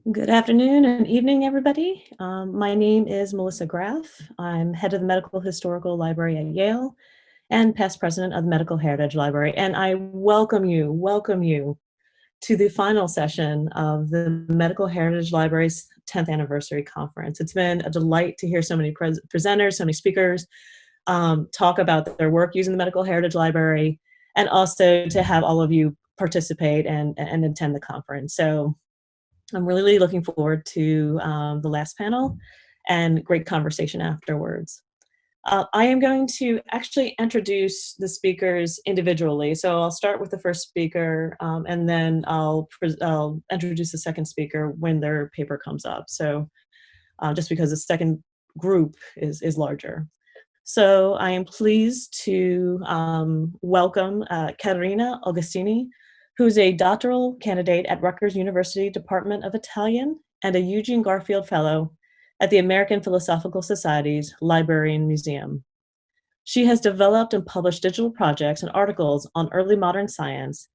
Good afternoon and evening, everybody. My name is Melissa Grafe. I'm head of the Medical Historical Library at Yale and past president of the Medical Heritage Library. And I welcome you to the final session of the Medical Heritage Library's 10th anniversary conference. It's been a delight to hear so many presenters, so many speakers talk about their work using the Medical Heritage Library, and also to have all of you participate and attend the conference. So I'm really looking forward to the last panel and great conversation afterwards. I am going to actually introduce the speakers individually. So I'll start with the first speaker and then I'll introduce the second speaker when their paper comes up. So just because the second group is larger. So I am pleased to welcome Caterina Agostini, who's a doctoral candidate at Rutgers University Department of Italian and a Eugene Garfield Fellow at the American Philosophical Society's Librarian Museum. She has developed and published digital projects and articles on early modern science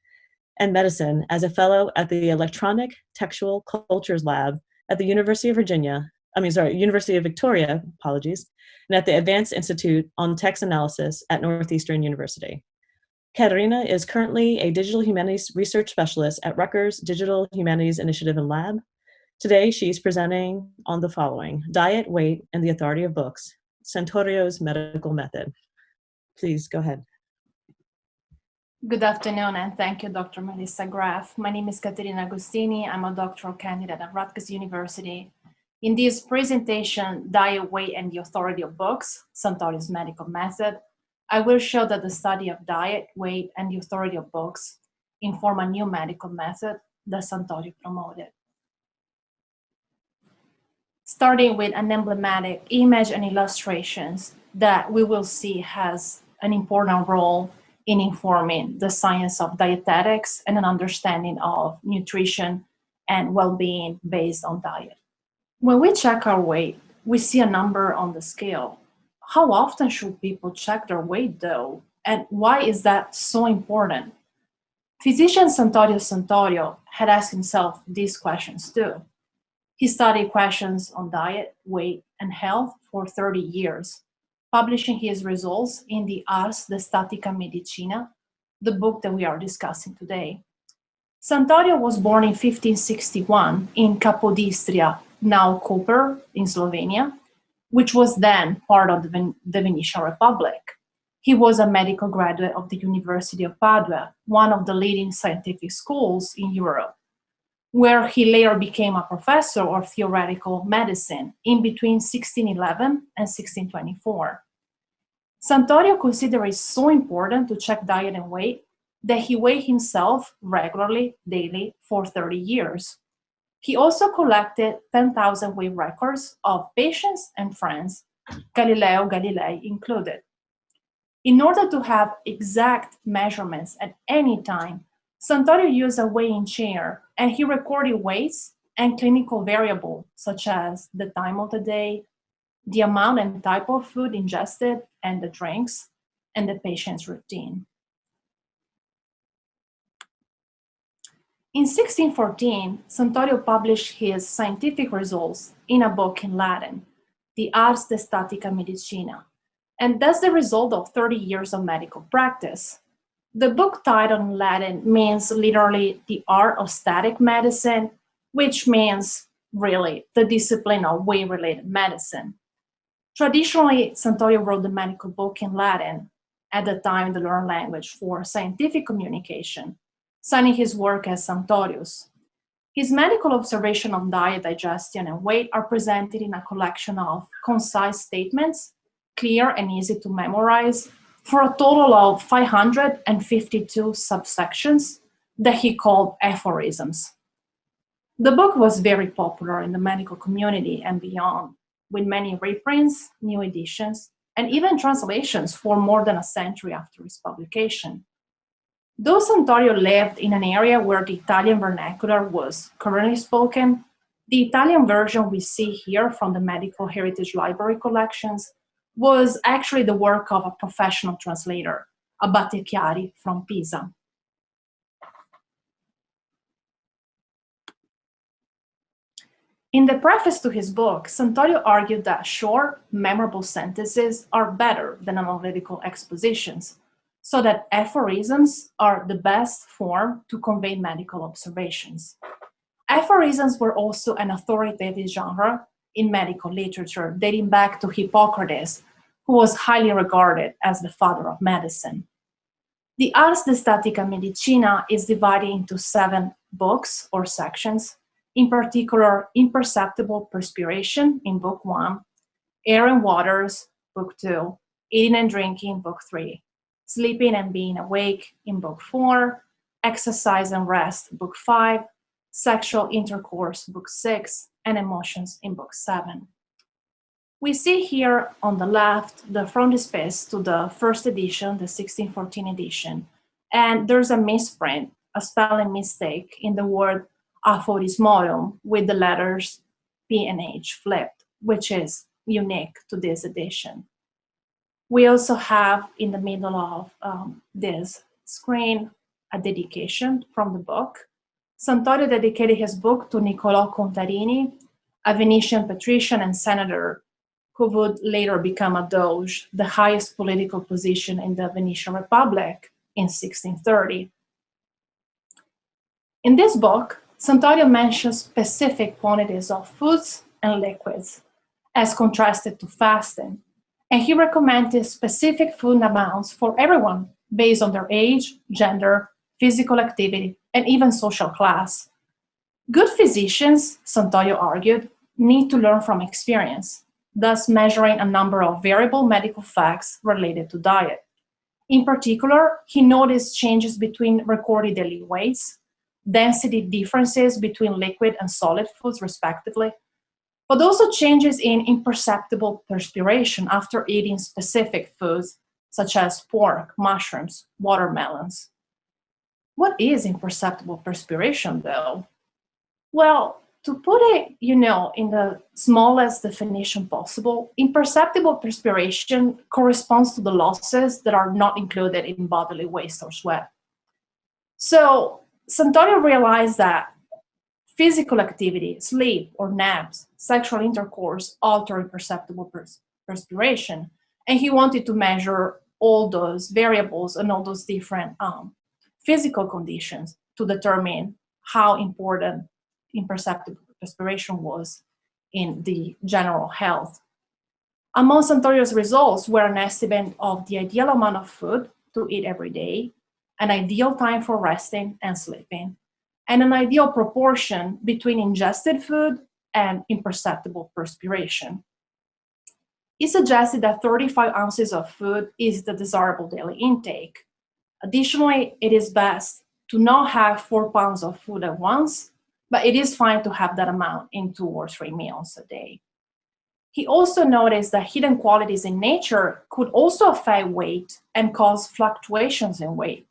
and medicine as a fellow at the Electronic Textual Cultures Lab at the University of Victoria, and at the Advanced Institute on Text Analysis at Northeastern University. Caterina is currently a digital humanities research specialist at Rutgers Digital Humanities Initiative and Lab. Today, she's presenting on the following: Diet, Weight, and the Authority of Books, Santorio's Medical Method. Please go ahead. Good afternoon, and thank you, Dr. Melissa Grafe. My name is Caterina Agostini. I'm a doctoral candidate at Rutgers University. In this presentation, Diet, Weight, and the Authority of Books, Santorio's Medical Method, I will show that the study of diet, weight, and the authority of books inform a new medical method that Santorio promoted. Starting with an emblematic image and illustrations that we will see has an important role in informing the science of dietetics and an understanding of nutrition and well-being based on diet. When we check our weight, we see a number on the scale. How often should people check their weight though? And why is that so important? Physician Santorio had asked himself these questions too. He studied questions on diet, weight, and health for 30 years, publishing his results in the Ars de Statica Medicina, the book that we are discussing today. Santorio was born in 1561 in Capodistria, now Koper in Slovenia, which was then part of the Venetian Republic. He was a medical graduate of the University of Padua, one of the leading scientific schools in Europe, where he later became a professor of theoretical medicine in between 1611 and 1624. Santorio considered it so important to check diet and weight that he weighed himself regularly, daily, for 30 years. He also collected 10,000 weight records of patients and friends, Galileo Galilei included. In order to have exact measurements at any time, Santorio used a weighing chair, and he recorded weights and clinical variables such as the time of the day, the amount and type of food ingested, and the drinks, and the patient's routine. In 1614, Santorio published his scientific results in a book in Latin, the Ars de Statica Medicina, and that's the result of 30 years of medical practice. The book title in Latin means literally the art of static medicine, which means really the discipline of weight-related medicine. Traditionally, Santorio wrote the medical book in Latin, at the time the learned language for scientific communication, signing his work as Santorius. His medical observation of diet, digestion, and weight are presented in a collection of concise statements, clear and easy to memorize, for a total of 552 subsections that he called aphorisms. The book was very popular in the medical community and beyond, with many reprints, new editions, and even translations for more than a century after its publication. Though Santorio lived in an area where the Italian vernacular was currently spoken, the Italian version we see here from the Medical Heritage Library collections was actually the work of a professional translator, Abate Chiari from Pisa. In the preface to his book, Santorio argued that short, memorable sentences are better than analytical expositions, so that aphorisms are the best form to convey medical observations. Aphorisms were also an authoritative genre in medical literature, dating back to Hippocrates, who was highly regarded as the father of medicine. The Ars de Statica Medicina is divided into 7 books or sections, in particular, Imperceptible Perspiration in Book 1, Air and Waters, Book 2, Eating and Drinking, Book 3, Sleeping and Being Awake in Book 4, Exercise and Rest, Book 5, Sexual Intercourse, Book 6, and Emotions in Book 7. We see here on the left the frontispiece to the first edition, the 1614 edition, and there's a misprint, a spelling mistake in the word aphorismorum with the letters P and H flipped, which is unique to this edition. We also have in the middle of this screen a dedication from the book. Santorio dedicated his book to Niccolò Contarini, a Venetian patrician and senator who would later become a doge, the highest political position in the Venetian Republic in 1630. In this book, Santorio mentions specific quantities of foods and liquids as contrasted to fasting, and he recommended specific food amounts for everyone based on their age, gender, physical activity, and even social class. Good physicians, Santorio argued, need to learn from experience, thus measuring a number of variable medical facts related to diet. In particular, he noticed changes between recorded daily weights, density differences between liquid and solid foods, respectively, but also changes in imperceptible perspiration after eating specific foods, such as pork, mushrooms, watermelons. What is imperceptible perspiration, though? Well, to put it, in the smallest definition possible, imperceptible perspiration corresponds to the losses that are not included in bodily waste or sweat. So Santorio realized that physical activity, sleep or naps, sexual intercourse alter imperceptible perspiration, and he wanted to measure all those variables and all those different physical conditions to determine how important imperceptible perspiration was in the general health. Among Santorio's results were an estimate of the ideal amount of food to eat every day, an ideal time for resting and sleeping, and an ideal proportion between ingested food and imperceptible perspiration. He suggested that 35 ounces of food is the desirable daily intake. Additionally, it is best to not have 4 pounds of food at once, but it is fine to have that amount in 2 or 3 meals a day. He also noticed that hidden qualities in nature could also affect weight and cause fluctuations in weight.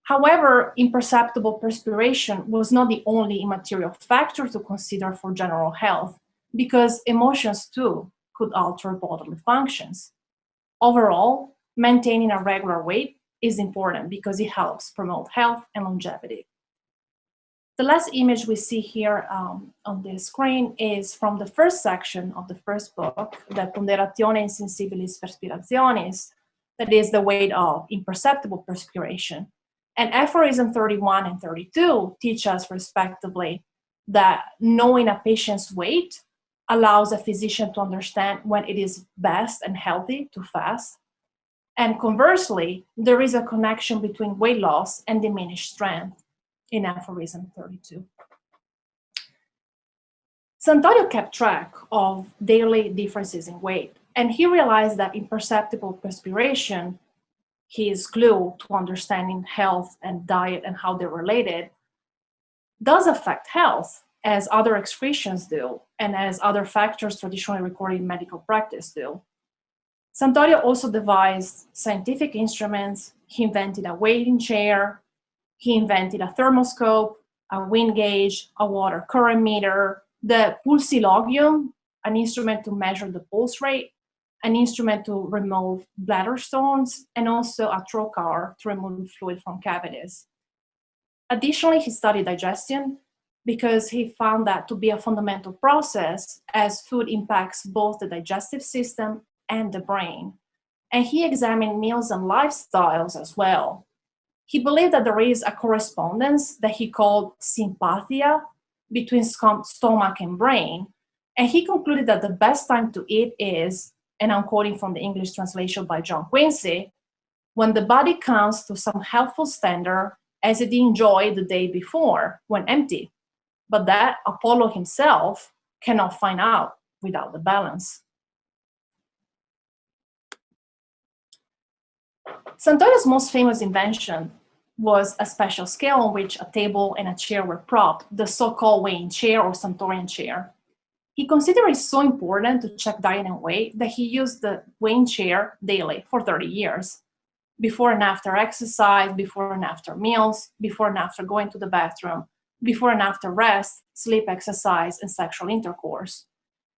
However, imperceptible perspiration was not the only immaterial factor to consider for general health, because emotions too could alter bodily functions. Overall, maintaining a regular weight is important because it helps promote health and longevity. The last image we see here on the screen is from the first section of the first book, the Ponderazione Insensibilis Perspirationis, that is the weight of imperceptible perspiration. And aphorism 31 and 32 teach us respectively that knowing a patient's weight allows a physician to understand when it is best and healthy to fast. And conversely, there is a connection between weight loss and diminished strength in aphorism 32. Santorio kept track of daily differences in weight, and he realized that imperceptible perspiration, his clue to understanding health and diet and how they're related, does affect health as other excretions do and as other factors traditionally recorded in medical practice do. Santorio also devised scientific instruments. He invented a weighing chair. He invented a thermoscope, a wind gauge, a water current meter, the pulsilogium, an instrument to measure the pulse rate, an instrument to remove bladder stones, and also a trocar to remove fluid from cavities. Additionally, he studied digestion, because he found that to be a fundamental process as food impacts both the digestive system and the brain. And he examined meals and lifestyles as well. He believed that there is a correspondence that he called sympathia between stomach and brain. And he concluded that the best time to eat is, and I'm quoting from the English translation by John Quincy, when the body comes to some healthful standard as it enjoyed the day before when empty, but that Apollo himself cannot find out without the balance. Santorio's most famous invention was a special scale on which a table and a chair were propped, the so-called weighing chair or Santorian chair. He considered it so important to check diet and weight that he used the weighing chair daily for 30 years, before and after exercise, before and after meals, before and after going to the bathroom, before and after rest, sleep, exercise, and sexual intercourse.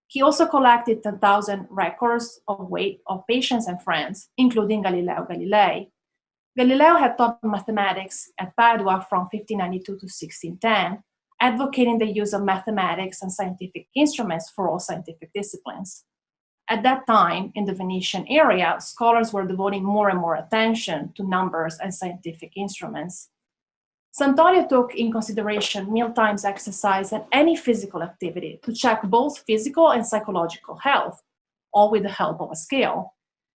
He also collected 10,000 records of weight of patients and friends, including Galileo Galilei. Galileo had taught mathematics at Padua from 1592 to 1610, advocating the use of mathematics and scientific instruments for all scientific disciplines. At that time, in the Venetian area, scholars were devoting more and more attention to numbers and scientific instruments. Santorio took in consideration mealtimes, exercise, and any physical activity to check both physical and psychological health, all with the help of a scale.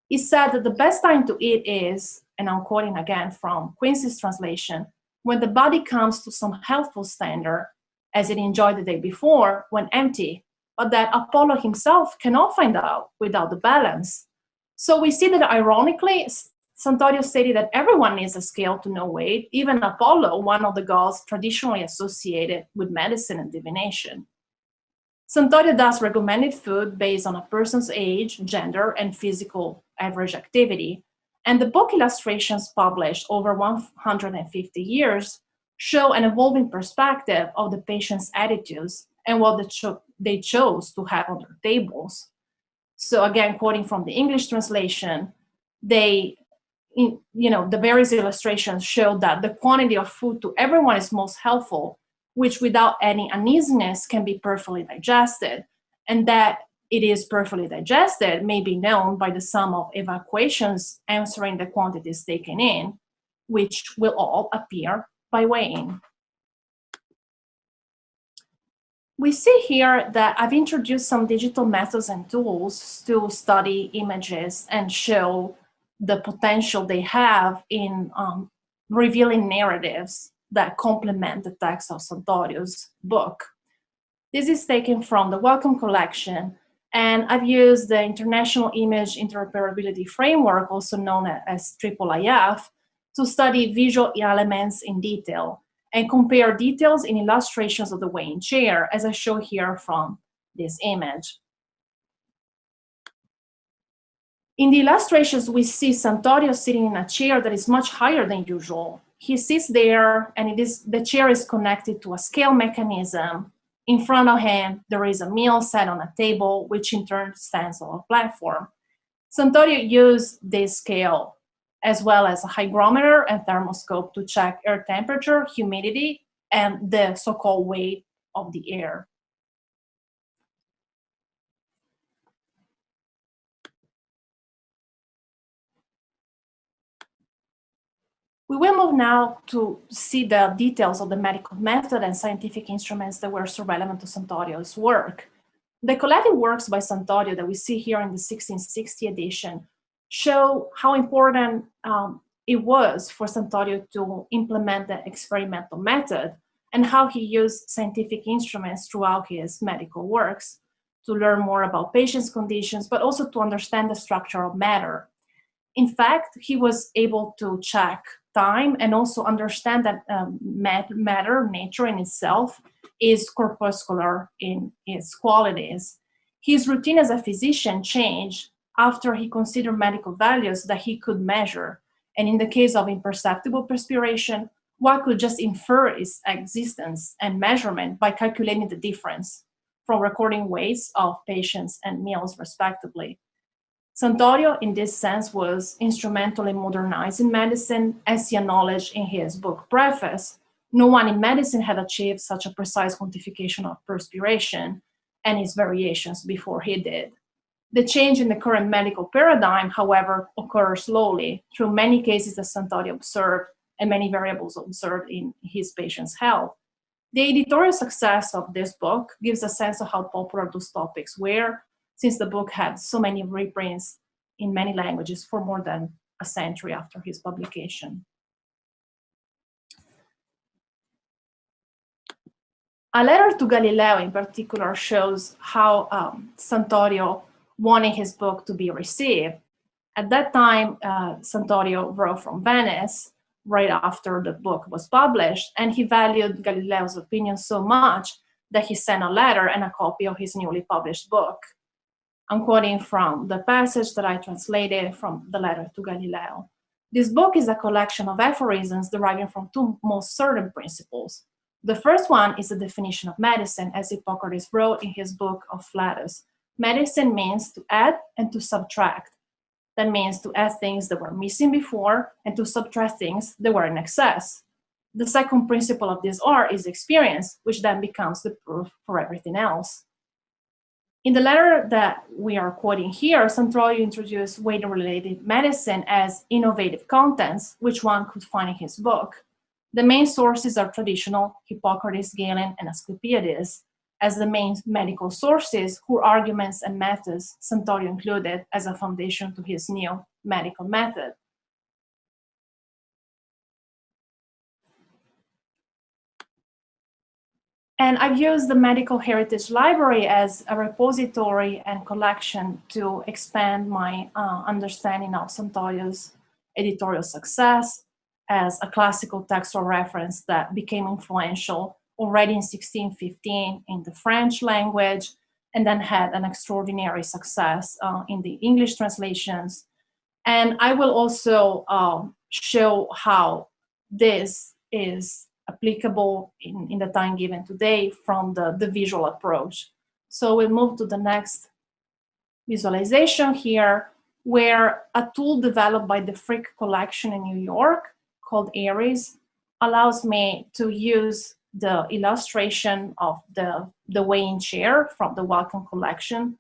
He said that the best time to eat is, and I'm quoting again from Quincy's translation, when the body comes to some healthful standard as it enjoyed the day before when empty, but that Apollo himself cannot find out without the balance. So we see that ironically, Santorio stated that everyone needs a scale to know weight, even Apollo, one of the gods traditionally associated with medicine and divination. Santorio thus recommended food based on a person's age, gender, and physical average activity. And the book illustrations published over 150 years show an evolving perspective of the patient's attitudes and what they chose to have on their tables. So again, quoting from the English translation, the various illustrations show that the quantity of food to everyone is most helpful, which without any uneasiness can be perfectly digested, and that it is perfectly digested may be known by the sum of evacuations answering the quantities taken in, which will all appear by weighing. We see here that I've introduced some digital methods and tools to study images and show the potential they have in revealing narratives that complement the text of Santorio's book. This is taken from the Wellcome Collection, and I've used the International Image Interoperability Framework, also known as IIIF, to study visual elements in detail and compare details in illustrations of the weighing chair, as I show here from this image. In the illustrations, we see Santorio sitting in a chair that is much higher than usual. He sits there, and the chair is connected to a scale mechanism. In front of him, there is a meal set on a table, which in turn stands on a platform. Santorio used this scale, as well as a hygrometer and thermoscope, to check air temperature, humidity, and the so-called weight of the air. We will move now to see the details of the medical method and scientific instruments that were so relevant to Santorio's work. The collected works by Santorio that we see here in the 1660 edition show how important it was for Santorio to implement the experimental method and how he used scientific instruments throughout his medical works to learn more about patients' conditions, but also to understand the structure of matter. In fact, he was able to check time and also understand that matter, nature in itself, is corpuscular in its qualities. His routine as a physician changed after he considered medical values that he could measure. And in the case of imperceptible perspiration, one could just infer its existence and measurement by calculating the difference from recording weights of patients and meals, respectively. Santorio, in this sense, was instrumental in modernizing medicine, as he acknowledged in his book preface, No one in medicine had achieved such a precise quantification of perspiration and its variations before he did. The change in the current medical paradigm, however, occurs slowly through many cases that Santorio observed and many variables observed in his patient's health. The editorial success of this book gives a sense of how popular those topics were, since the book had so many reprints in many languages for more than a century after his publication. A letter to Galileo in particular shows how Santorio wanted his book to be received. At that time, Santorio wrote from Venice right after the book was published, and he valued Galileo's opinion so much that he sent a letter and a copy of his newly published book. I'm quoting from the passage that I translated from the letter to Galileo. This book is a collection of aphorisms deriving from two most certain principles. The first one is the definition of medicine, as Hippocrates wrote in his book of Flatus. Medicine means to add and to subtract. That means to add things that were missing before and to subtract things that were in excess. The second principle of this art is experience, which then becomes the proof for everything else. In the letter that we are quoting here, Santorio introduced weight-related medicine as innovative contents, which one could find in his book. The main sources are traditional, Hippocrates, Galen, and Asclepiades, as the main medical sources whose arguments and methods Santorio included as a foundation to his new medical method. And I've used the Medical Heritage Library as a repository and collection to expand my understanding of Santorio's editorial success as a classical textual reference that became influential already in 1615 in the French language, and then had an extraordinary success in the English translations. And I will also show how this is applicable in the time given today from the visual approach. So we'll move to the next visualization here, where a tool developed by the Frick Collection in New York called Aries allows me to use the illustration of the weighing chair from the Wellcome collection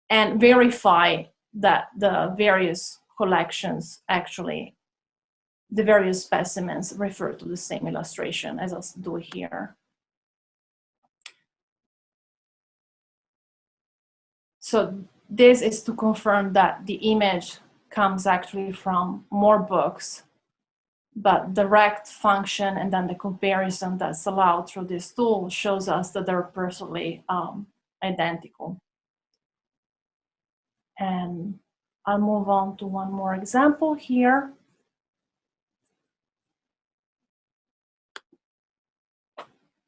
and verify that the various collections actually, the various specimens refer to the same illustration, as I'll do here. So this is to confirm that the image comes actually from more books, but the rect function and then the comparison that's allowed through this tool shows us that they're perfectly identical. And I'll move on to one more example here.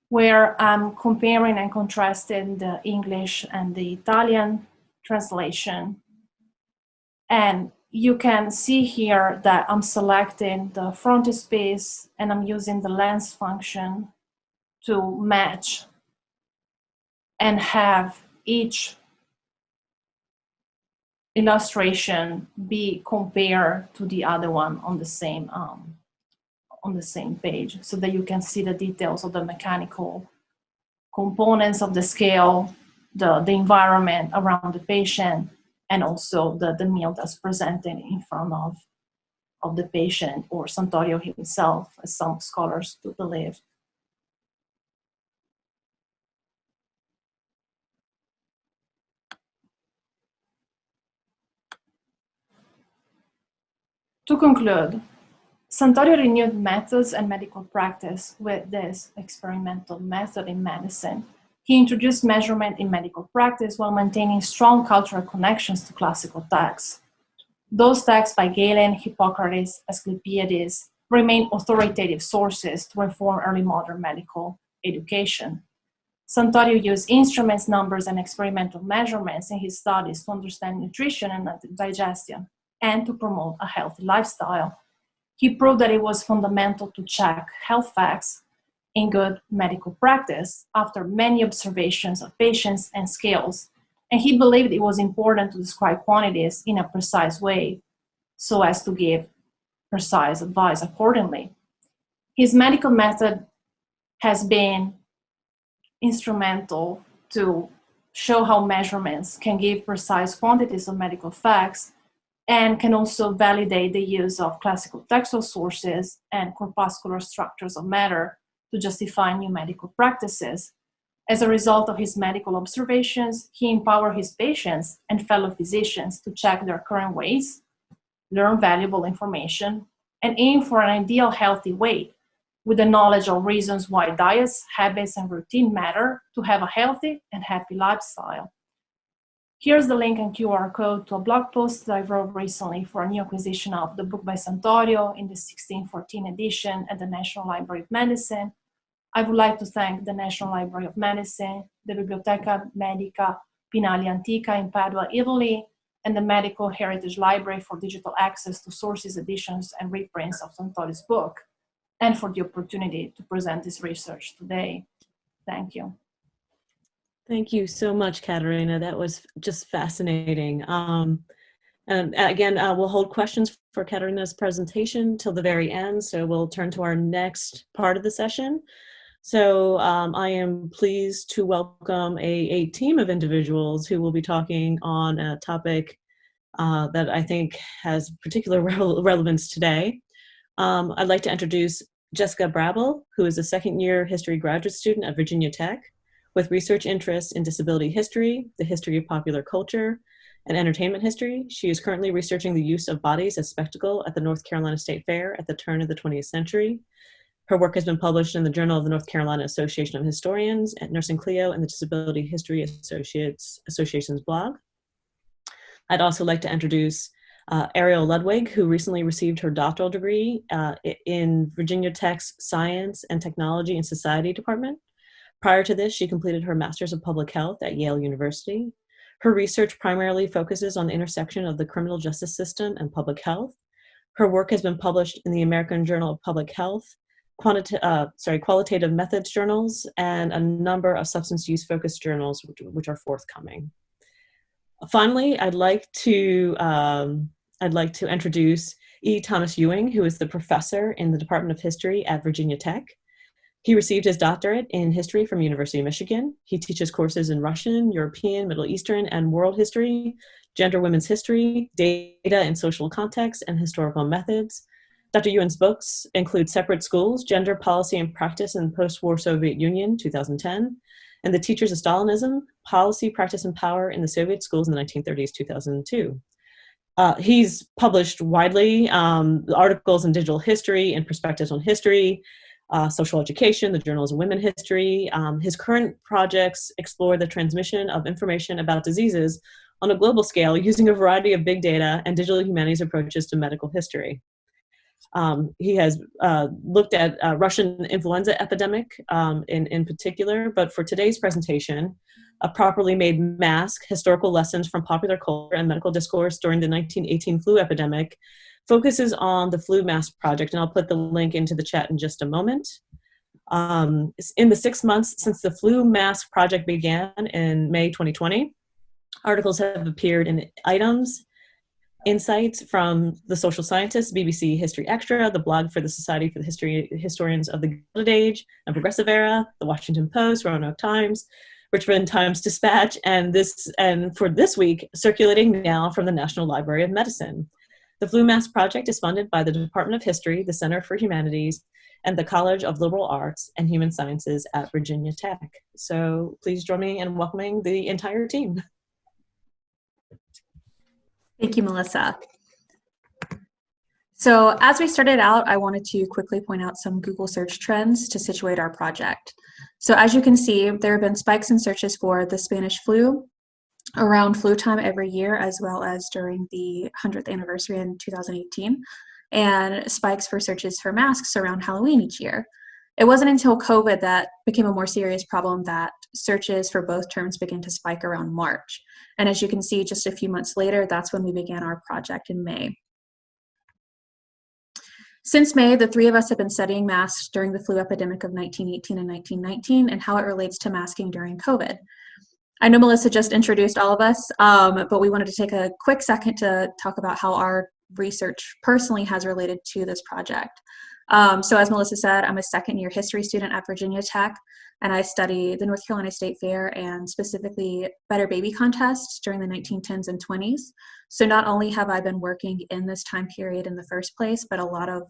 Where I'm comparing and contrasting the English and the Italian translation. And you can see here that I'm selecting the frontispiece and I'm using the lens function to match and have each illustration be compared to the other one on the same page, so that you can see the details of the mechanical components of the scale, the environment around the patient, and also the meal that's presented in front of the patient or Santorio himself, as some scholars do believe. To conclude, Santorio renewed methods and medical practice with this experimental method in medicine. He introduced measurement in medical practice while maintaining strong cultural connections to classical texts. Those texts by Galen, Hippocrates, Asclepiades remain authoritative sources to inform early modern medical education. Santorio used instruments, numbers, and experimental measurements in his studies to understand nutrition and digestion and to promote a healthy lifestyle. He proved that it was fundamental to check health facts in good medical practice after many observations of patients and scales, and he believed it was important to describe quantities in a precise way so as to give precise advice accordingly. His medical method has been instrumental to show how measurements can give precise quantities of medical facts and can also validate the use of classical textual sources and corpuscular structures of matter to justify new medical practices. As a result of his medical observations, he empowered his patients and fellow physicians to check their current weights, learn valuable information, and aim for an ideal healthy weight with the knowledge of reasons why diets, habits, and routine matter to have a healthy and happy lifestyle. Here's the link and QR code to a blog post that I wrote recently for a new acquisition of the book by Santorio in the 1614 edition at the National Library of Medicine. I would like to thank the National Library of Medicine, the Biblioteca Medica Pinali Antica in Padua, Italy, and the Medical Heritage Library for digital access to sources, editions, and reprints of Santorio's book, and for the opportunity to present this research today. Thank you. Thank you so much, Caterina. That was just fascinating. And again, we'll hold questions for Caterina's presentation till the very end, so we'll turn to our next part of the session. So I am pleased to welcome a team of individuals who will be talking on a topic that I think has particular relevance today. I'd like to introduce Jessica Brabble, who is a second-year history graduate student at Virginia Tech with research interests in disability history, the history of popular culture, and entertainment history. She is currently researching the use of bodies as spectacle at the North Carolina State Fair at the turn of the 20th century. Her work has been published in the Journal of the North Carolina Association of Historians, at Nursing Clio, and the Disability History Association's blog. I'd also like to introduce Ariel Ludwig, who recently received her doctoral degree in Virginia Tech's Science and Technology and Society Department. Prior to this, she completed her Master's of Public Health at Yale University. Her research primarily focuses on the intersection of the criminal justice system and public health. Her work has been published in the American Journal of Public Health, Qualitative Methods journals, and a number of substance use focused journals which are forthcoming. Finally, I'd like to introduce E. Thomas Ewing, who is the professor in the Department of History at Virginia Tech. He received his doctorate in history from University of Michigan. He teaches courses in Russian, European, Middle Eastern, and world history, gender women's history, data and social context, and historical methods. Dr. Ewing's books include Separate Schools, Gender Policy and Practice in Post-War Soviet Union, 2010, and The Teachers of Stalinism, Policy, Practice, and Power in the Soviet Schools in the 1930s, 2002. He's published widely articles in digital history and perspectives on history, social education, the Journals of Women History. His current projects explore the transmission of information about diseases on a global scale using a variety of big data and digital humanities approaches to medical history. He has looked at Russian influenza epidemic in particular, but for today's presentation, A Properly Made Mask, Historical Lessons from Popular Culture and Medical Discourse During the 1918 Flu Epidemic, focuses on the Flu Mask Project, and I'll put the link into the chat in just a moment. In the 6 months since the Flu Mask Project began in May 2020, articles have appeared in Items, Insights from the Social Scientists, BBC History Extra, the blog for the Society for the Historians of the Gilded Age and Progressive Era, the Washington Post, Roanoke Times, Richmond Times Dispatch, and for this week, circulating now from the National Library of Medicine. The Flu Mask Project is funded by the Department of History, the Center for Humanities, and the College of Liberal Arts and Human Sciences at Virginia Tech. So please join me in welcoming the entire team. Thank you, Melissa. So as we started out, I wanted to quickly point out some Google search trends to situate our project. So as you can see, there have been spikes in searches for the Spanish flu around flu time every year, as well as during the 100th anniversary in 2018, and spikes for searches for masks around Halloween each year. It wasn't until COVID that became a more serious problem that searches for both terms began to spike around March. And as you can see, just a few months later, that's when we began our project in May. Since May, the three of us have been studying masks during the flu epidemic of 1918 and 1919 and how it relates to masking during COVID. I know Melissa just introduced all of us, but we wanted to take a quick second to talk about how our research personally has related to this project. So as Melissa said, I'm a second-year history student at Virginia Tech, and I study the North Carolina State Fair and specifically Better Baby contests during the 1910s and 20s. So not only have I been working in this time period in the first place, but a lot of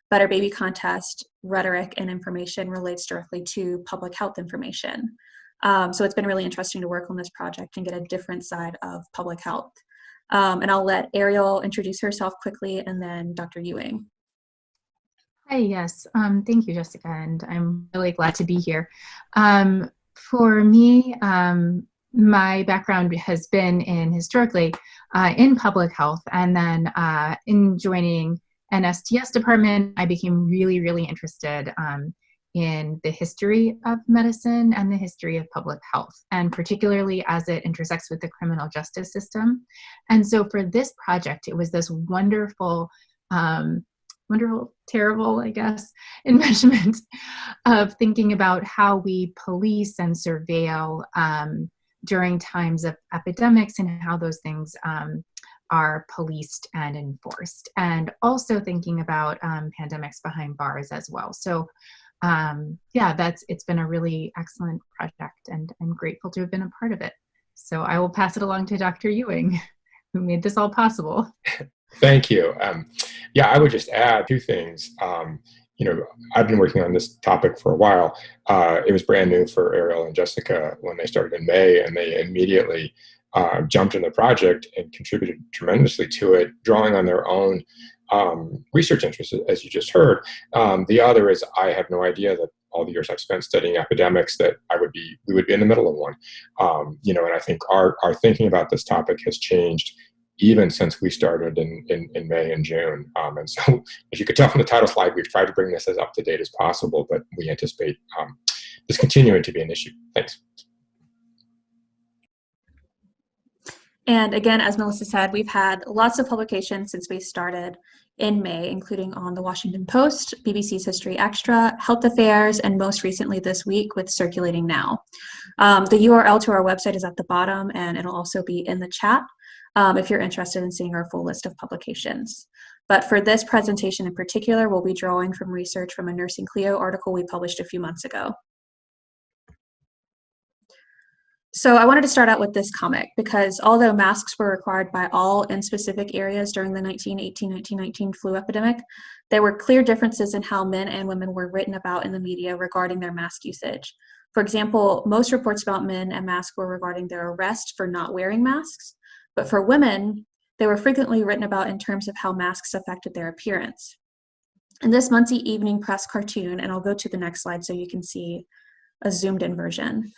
Better Baby contest rhetoric and information relates directly to public health information. So it's been really interesting to work on this project and get a different side of public health. And I'll let Ariel introduce herself quickly, and then Dr. Ewing. Hi, yes. Thank you, Jessica, and I'm really glad to be here. For me, my background has been historically in public health, and then in joining an STS department, I became really, really interested in the history of medicine and the history of public health, and particularly as it intersects with the criminal justice system. And so for this project, it was this wonderful, terrible, I guess, enmeshment of thinking about how we police and surveil during times of epidemics and how those things are policed and enforced, and also thinking about pandemics behind bars as well. So yeah, it's been a really excellent project, and I'm grateful to have been a part of it. So I will pass it along to Dr. Ewing, who made this all possible. Thank you. Yeah, I would just add two things. You know, I've been working on this topic for a while. It was brand new for Ariel and Jessica when they started in May, and they immediately jumped in the project and contributed tremendously to it, drawing on their own research interests, as you just heard. The other is I have no idea that all the years I've spent studying epidemics that we would be in the middle of one. You know, and I think our thinking about this topic has changed even since we started in May and June. And so, as you could tell from the title slide, we've tried to bring this as up to date as possible, but we anticipate this continuing to be an issue. Thanks. And again, as Melissa said, we've had lots of publications since we started in May, including on the Washington Post, BBC's History Extra, Health Affairs, and most recently this week with Circulating Now. The URL to our website is at the bottom, and it'll also be in the chat if you're interested in seeing our full list of publications. But for this presentation in particular, we'll be drawing from research from a Nursing Clio article we published a few months ago. So I wanted to start out with this comic because although masks were required by all in specific areas during the 1918-1919 flu epidemic, there were clear differences in how men and women were written about in the media regarding their mask usage. For example, most reports about men and masks were regarding their arrest for not wearing masks, but for women, they were frequently written about in terms of how masks affected their appearance. In this Muncie Evening Press cartoon, and I'll go to the next slide so you can see a zoomed in version,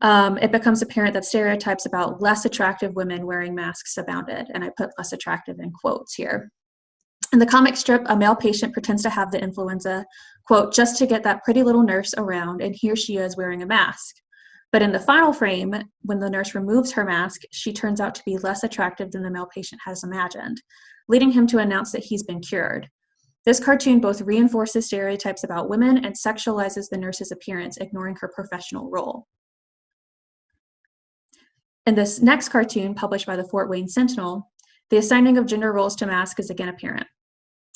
it becomes apparent that stereotypes about less attractive women wearing masks abounded, and I put less attractive in quotes here. In the comic strip, a male patient pretends to have the influenza, quote, just to get that pretty little nurse around, and here she is wearing a mask. But in the final frame, when the nurse removes her mask, she turns out to be less attractive than the male patient has imagined, leading him to announce that he's been cured. This cartoon both reinforces stereotypes about women and sexualizes the nurse's appearance, ignoring her professional role. In this next cartoon, published by the Fort Wayne Sentinel, the assigning of gender roles to masks is again apparent.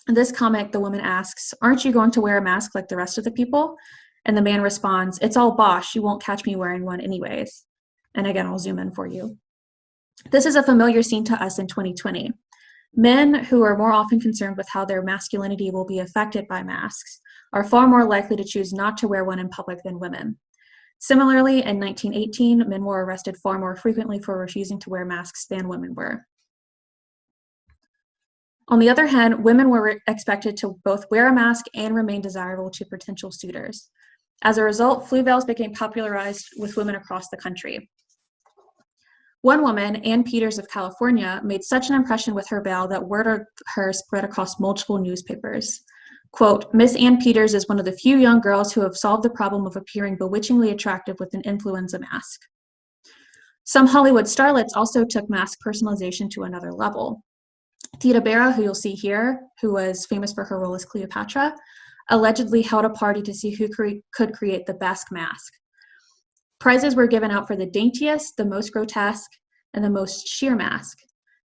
In this comic, the woman asks, "Aren't you going to wear a mask like the rest of the people?" And the man responds, "It's all bosh, you won't catch me wearing one anyways." And again, I'll zoom in for you. This is a familiar scene to us in 2020. Men, who are more often concerned with how their masculinity will be affected by masks, are far more likely to choose not to wear one in public than women. Similarly, in 1918, men were arrested far more frequently for refusing to wear masks than women were. On the other hand, women were expected to both wear a mask and remain desirable to potential suitors. As a result, flu veils became popularized with women across the country. One woman, Ann Peters of California, made such an impression with her veil that word of her spread across multiple newspapers. Quote, "Miss Ann Peters is one of the few young girls who have solved the problem of appearing bewitchingly attractive with an influenza mask." Some Hollywood starlets also took mask personalization to another level. Theda Bara, who you'll see here, who was famous for her role as Cleopatra, allegedly held a party to see who could create the best mask. Prizes were given out for the daintiest, the most grotesque, and the most sheer mask.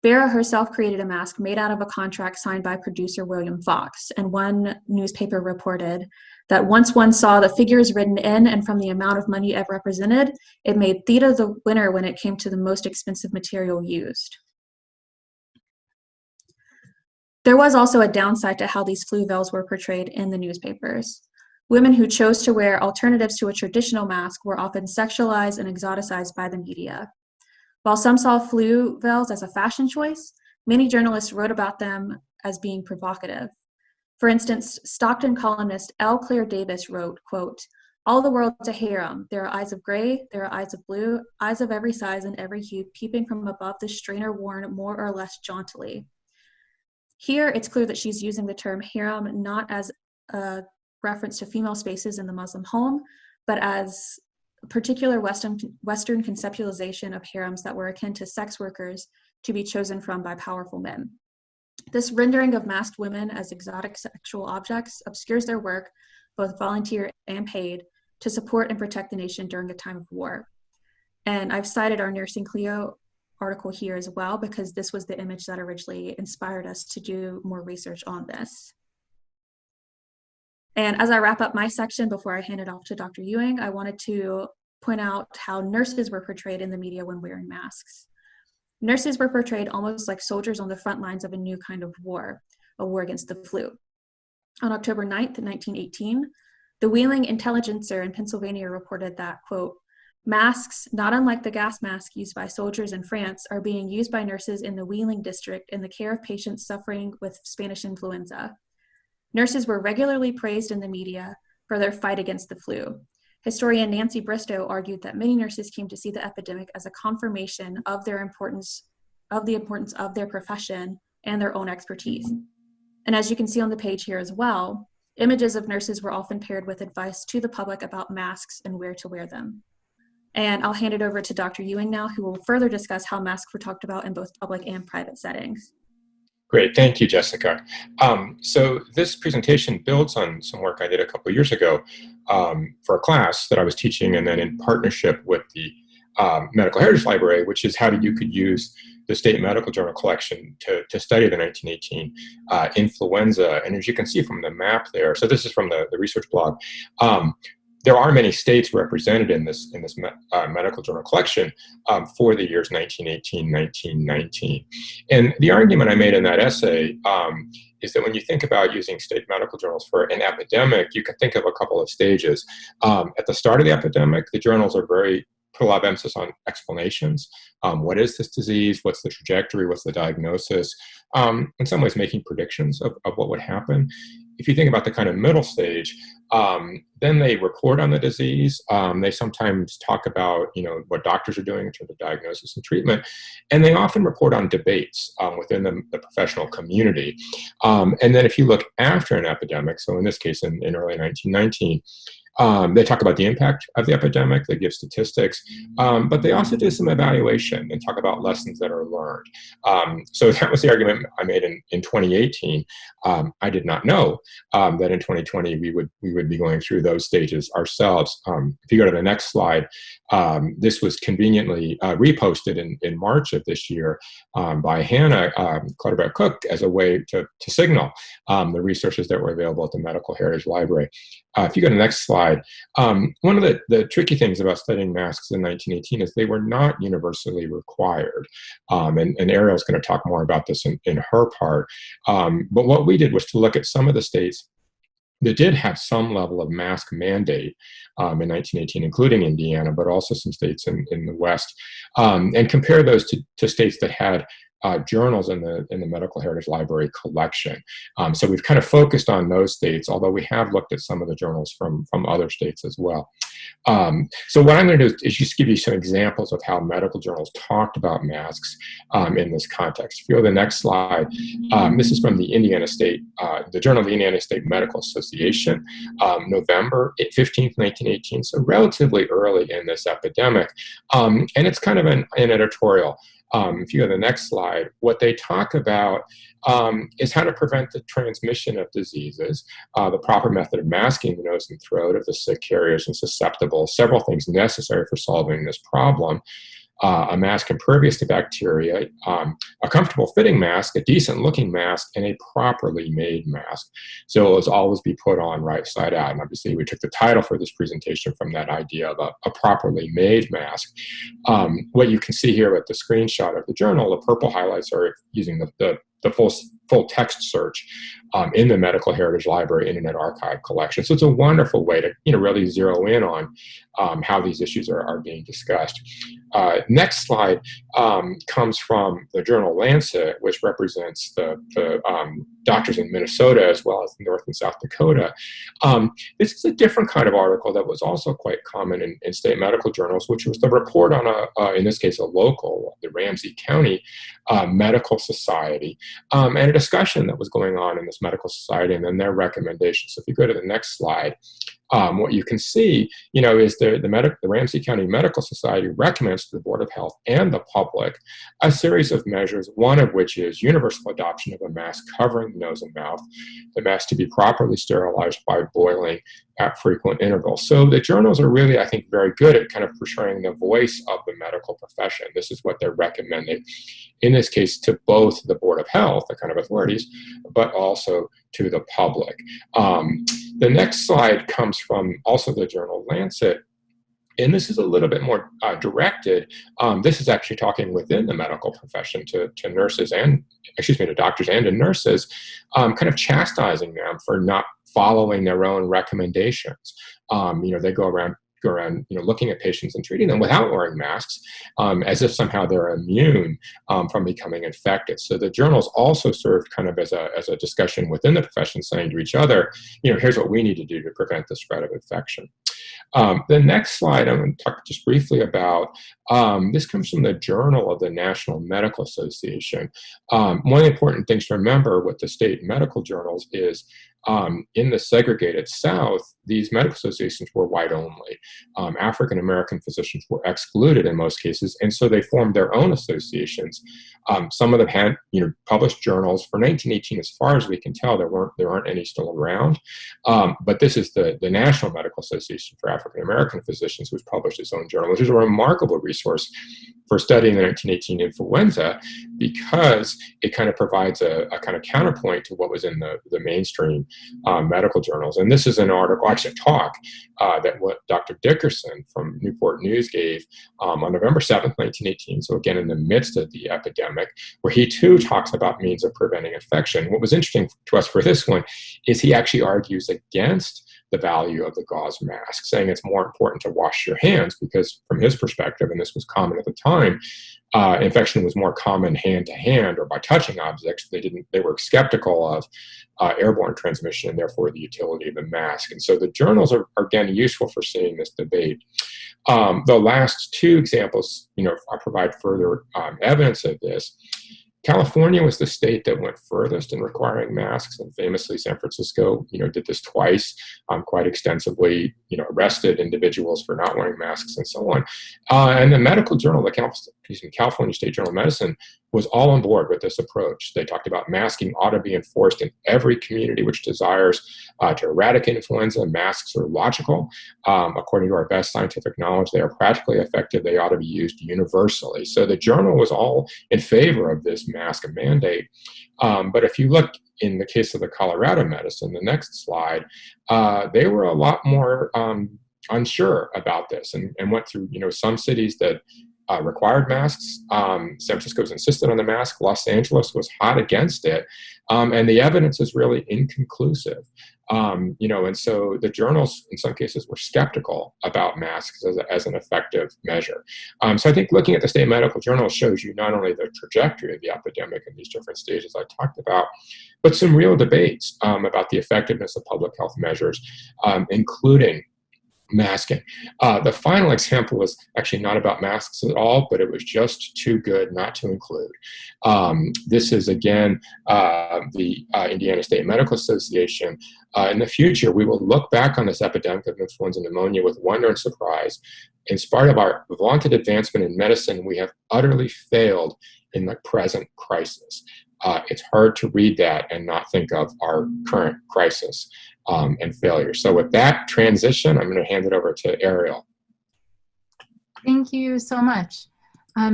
Vera herself created a mask made out of a contract signed by producer William Fox, and one newspaper reported that once one saw the figures written in and from the amount of money it represented, it made Theta the winner when it came to the most expensive material used. There was also a downside to how these flu veils were portrayed in the newspapers. Women who chose to wear alternatives to a traditional mask were often sexualized and exoticized by the media. While some saw flu veils as a fashion choice, many journalists wrote about them as being provocative. For instance, Stockton columnist L. Claire Davis wrote, quote, "All the world's a harem. There are eyes of gray, there are eyes of blue, eyes of every size and every hue peeping from above the strainer worn more or less jauntily." Here, it's clear that she's using the term harem not as a reference to female spaces in the Muslim home, but as a particular Western conceptualization of harems that were akin to sex workers to be chosen from by powerful men. This rendering of masked women as exotic sexual objects obscures their work, both volunteer and paid, to support and protect the nation during a time of war. And I've cited our Nursing Cleo article here as well, because this was the image that originally inspired us to do more research on this. And as I wrap up my section before I hand it off to Dr. Ewing, I wanted to point out how nurses were portrayed in the media when wearing masks. Nurses were portrayed almost like soldiers on the front lines of a new kind of war, a war against the flu. On October 9th, 1918, the Wheeling Intelligencer in Pennsylvania reported that, quote, "Masks, not unlike the gas mask used by soldiers in France, are being used by nurses in the Wheeling district in the care of patients suffering with Spanish influenza. Nurses were regularly praised in the media for their fight against the flu. Historian Nancy Bristow argued that many nurses came to see the epidemic as a confirmation of the importance of their profession and their own expertise." And as you can see on the page here as well, images of nurses were often paired with advice to the public about masks and where to wear them. And I'll hand it over to Dr. Ewing now, who will further discuss how masks were talked about in both public and private settings. Great, thank you, Jessica. So this presentation builds on some work I did a couple of years ago for a class that I was teaching, and then in partnership with the Medical Heritage Library, which is how you could use the State Medical Journal collection to study the 1918 influenza. And as you can see from the map there, so this is from the research blog, there are many states represented in this medical journal collection for the years 1918, 1919. And the argument I made in that essay is that when you think about using state medical journals for an epidemic, you can think of a couple of stages. At the start of the epidemic, the journals are put a lot of emphasis on explanations. What is this disease? What's the trajectory? What's the diagnosis? In some ways, making predictions of what would happen. If you think about the kind of middle stage, then they report on the disease. They sometimes talk about, what doctors are doing in terms of diagnosis and treatment, and they often report on debates within the professional community. And then if you look after an epidemic, so in this case in early 1919, they talk about the impact of the epidemic, they give statistics, but they also do some evaluation and talk about lessons that are learned. So that was the argument I made in 2018. I did not know that in 2020 we would be going through those stages ourselves. If you go to the next slide, this was conveniently reposted in March of this year by Hannah Clutterbuck-Cook as a way to signal the resources that were available at the Medical Heritage Library. If you go to the next slide, one of the tricky things about studying masks in 1918 is they were not universally required. And Ariel's going to talk more about this in her part. But what we did was to look at some of the states that did have some level of mask mandate in 1918, including Indiana, but also some states in the West, and compare those to states that had journals in the Medical Heritage Library collection. So we've kind of focused on those states, although we have looked at some of the journals from other states as well. So what I'm going to do is just give you some examples of how medical journals talked about masks in this context. If you go to the next slide, this is from the Indiana State, the Journal of the Indiana State Medical Association, November 15th, 1918, so relatively early in this epidemic. And it's kind of an editorial. If you go to the next slide, what they talk about is how to prevent the transmission of diseases, the proper method of masking the nose and throat of the sick carriers and susceptible, several things necessary for solving this problem. a mask impervious to bacteria, a comfortable fitting mask, a decent looking mask, and a properly made mask. So it was always be put on right side out. And obviously we took the title for this presentation from that idea of a properly made mask. What you can see here with the screenshot of the journal, the purple highlights are using the full text search in the Medical Heritage Library Internet Archive collection. So it's a wonderful way to really zero in on how these issues are being discussed. Next slide comes from the journal Lancet, which represents the doctors in Minnesota as well as North and South Dakota. This is a different kind of article that was also quite common in state medical journals, which was the report on in this case, a local, the Ramsey County Medical Society, and a discussion that was going on in this medical society and then their recommendations. So if you go to the next slide, what you can see, is the Ramsey County Medical Society recommends to the Board of Health and the public a series of measures, one of which is universal adoption of a mask covering the nose and mouth, the mask to be properly sterilized by boiling at frequent intervals. So the journals are really, I think, very good at kind of portraying the voice of the medical profession. This is what they're recommending, in this case, to both the Board of Health, the kind of authorities, but also to the public. The next slide comes from also the journal Lancet, and this is a little bit more directed. This is actually talking within the medical profession to nurses and, to doctors and to nurses, kind of chastising them for not following their own recommendations. They go around looking at patients and treating them without wearing masks, as if somehow they're immune from becoming infected. So the journals also served kind of as a discussion within the profession, saying to each other, here's what we need to do to prevent the spread of infection. The next slide I'm going to talk just briefly about, this comes from the Journal of the National Medical Association. One of the important things to remember with the state medical journals is in the segregated South, these medical associations were white only. African-American physicians were excluded in most cases, and so they formed their own associations. Some of them had published journals. For 1918, as far as we can tell, there aren't any still around. But this is the National Medical Association for African-American Physicians, which published its own journal, which is a remarkable resource for studying the 1918 influenza, because it kind of provides a kind of counterpoint to what was in the mainstream medical journals. And this is an article, actually a talk, that what Dr. Dickerson from Newport News gave on November 7th, 1918, so again in the midst of the epidemic, where he too talks about means of preventing infection. What was interesting to us for this one is he actually argues against the value of the gauze mask, saying it's more important to wash your hands because from his perspective, and this was common at the time, infection was more common hand to hand or by touching objects. They were skeptical of airborne transmission and therefore the utility of the mask. And so the journals are again useful for seeing this debate. The last two examples, I provide further evidence of this. California was the state that went furthest in requiring masks, and famously San Francisco, did this twice, quite extensively, arrested individuals for not wearing masks and so on. And the medical journal, the California State Journal of Medicine, was all on board with this approach. They talked about masking ought to be enforced in every community which desires to eradicate influenza. Masks are logical. According to our best scientific knowledge, they are practically effective. They ought to be used universally. So the journal was all in favor of this mask mandate. But if you look in the case of the Colorado medicine, the next slide, they were a lot more unsure about this and went through, some cities that required masks. San Francisco was insistent on the mask. Los Angeles was hot against it. And the evidence is really inconclusive. And so the journals in some cases were skeptical about masks as an effective measure. So I think looking at the state medical journal shows you not only the trajectory of the epidemic in these different stages I talked about, but some real debates about the effectiveness of public health measures, including masking. The final example was actually not about masks at all, but it was just too good not to include. This is, again, the Indiana State Medical Association. In the future, we will look back on this epidemic of influenza pneumonia with wonder and surprise. In spite of our vaunted advancement in medicine, we have utterly failed in the present crisis. It's hard to read that and not think of our current crisis and failure. So with that transition, I'm going to hand it over to Ariel. Thank you so much.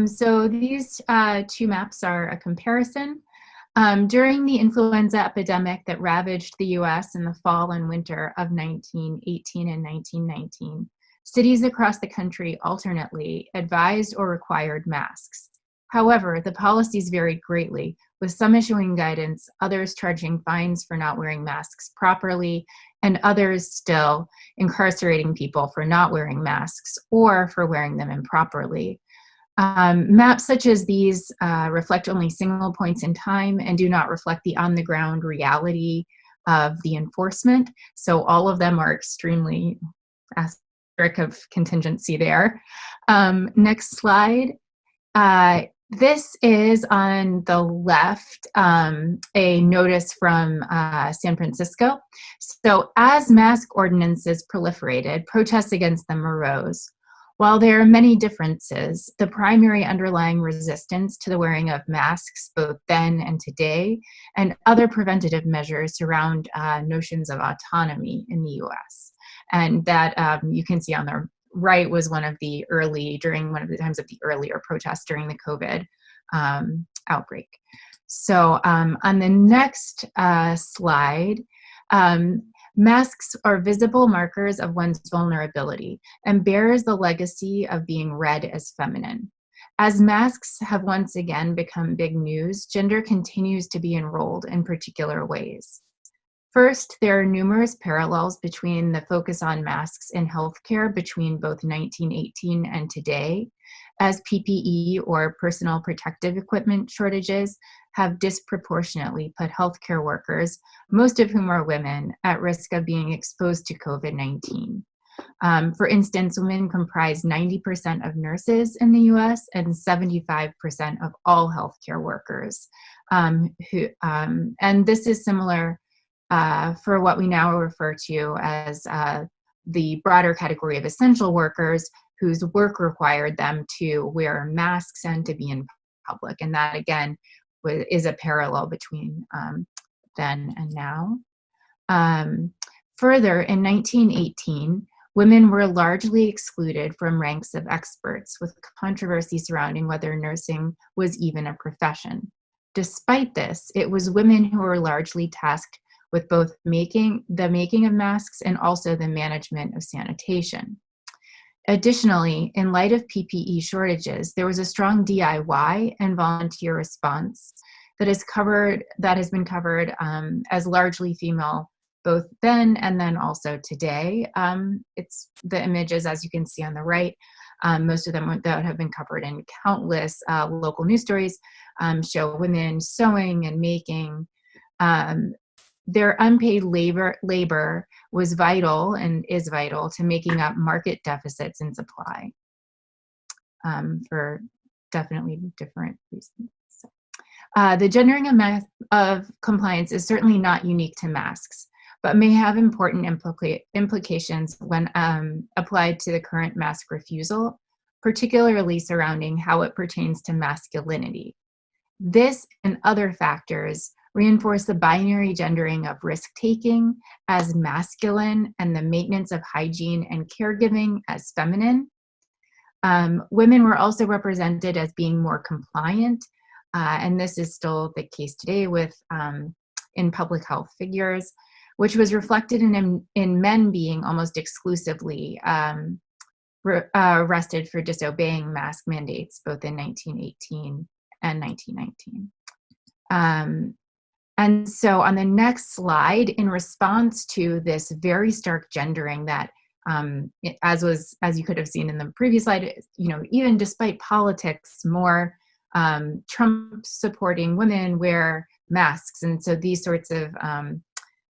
So these two maps are a comparison. During the influenza epidemic that ravaged the US in the fall and winter of 1918 and 1919, cities across the country alternately advised or required masks. However, the policies varied greatly, with some issuing guidance, others charging fines for not wearing masks properly, and others still incarcerating people for not wearing masks or for wearing them improperly. Maps such as these reflect only single points in time and do not reflect the on-the-ground reality of the enforcement. So all of them are extremely asterisk of contingency there. Next slide. This is on the left, a notice from San Francisco. So as mask ordinances proliferated, protests against them arose. While there are many differences, the primary underlying resistance to the wearing of masks, both then and today, and other preventative measures surround notions of autonomy in the US. And that you can see on the right was one of the during one of the times of the earlier protests during the COVID outbreak. So on the next slide, masks are visible markers of one's vulnerability and bears the legacy of being read as feminine. As masks have once again become big news, gender continues to be enrolled in particular ways. First, there are numerous parallels between the focus on masks in healthcare between both 1918 and today, as PPE or personal protective equipment shortages have disproportionately put healthcare workers, most of whom are women, at risk of being exposed to COVID-19. For instance, women comprise 90% of nurses in the US and 75% of all healthcare workers. And this is similar for what we now refer to as the broader category of essential workers whose work required them to wear masks and to be in public. And that, again, is a parallel between then and now. Further, in 1918, women were largely excluded from ranks of experts, with controversy surrounding whether nursing was even a profession. Despite this, it was women who were largely tasked with both the making of masks and also the management of sanitation. Additionally, in light of PPE shortages, there was a strong DIY and volunteer response that has been covered as largely female both then and then also today. It's the images, as you can see on the right, most of them that have been covered in countless local news stories show women sewing and making. Their unpaid labor was vital and is vital to making up market deficits in supply for definitely different reasons. The gendering of compliance is certainly not unique to masks, but may have important implications when applied to the current mask refusal, particularly surrounding how it pertains to masculinity. This and other factors reinforce the binary gendering of risk-taking as masculine and the maintenance of hygiene and caregiving as feminine. Women were also represented as being more compliant, and this is still the case today with in public health figures, which was reflected in men being almost exclusively arrested for disobeying mask mandates, both in 1918 and 1919. And so on the next slide, in response to this very stark gendering that, as you could have seen in the previous slide, even despite politics, more Trump-supporting women wear masks, and so these sorts of